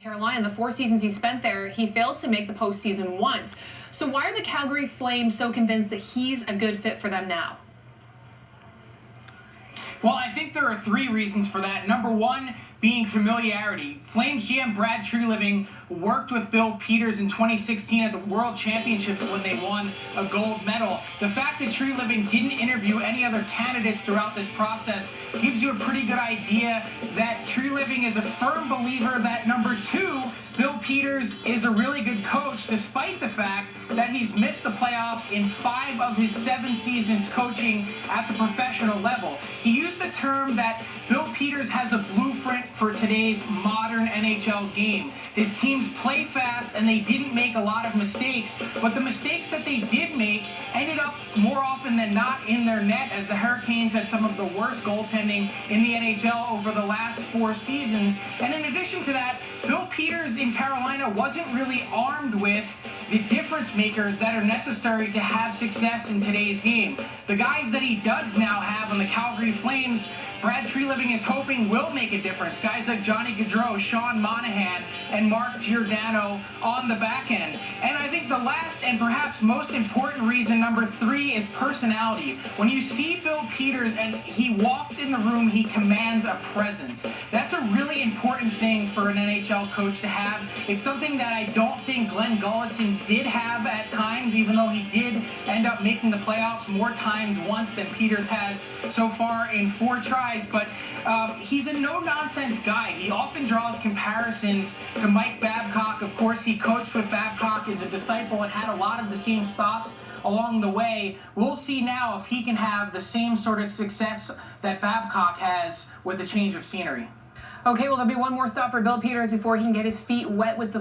Carolina, the 4 seasons he spent there, he failed to make the postseason once. So why are the Calgary Flames so convinced that he's a good fit for them now? Well, I think there are 3 reasons for that. Number 1 being familiarity. Flames GM Brad Treliving worked with Bill Peters in 2016 at the World Championships when they won a gold medal. The fact that Treliving didn't interview any other candidates throughout this process gives you a pretty good idea that Treliving is a firm believer that number 2, Bill Peters is a really good coach, despite the fact that he's missed the playoffs in 5 of his 7 seasons coaching at the professional level. He used the term that Bill Peters has a blueprint for today's modern NHL game. His teams play fast and they didn't make a lot of mistakes, but the mistakes that they did make ended up more often than not in their net, as the Hurricanes had some of the worst goaltending in the NHL over the last 4 seasons. And in addition to that, Bill Peters in Carolina wasn't really armed with the difference makers that are necessary to have success in today's game. The guys that he does now have on the Calgary Flames, Brad Treliving is hoping will make a difference. Guys like Johnny Gaudreau, Sean Monahan, and Mark Giordano on the back end. And I think the last and perhaps most important reason, number 3, is personality. When you see Bill Peters and he walks in the room, he commands a presence. That's a really important thing for an NHL coach to have. It's something that I don't think Glenn Gulutzan did have at times, even though he did end up making the playoffs more times once than Peters has so far in 4 tries. But he's a no-nonsense guy. He often draws comparisons to Mike Babcock. Of course, he coached with Babcock as a disciple and had a lot of the same stops along the way. We'll see now if he can have the same sort of success that Babcock has with a change of scenery. Okay, well, there'll be one more stop for Bill Peters before he can get his feet wet with the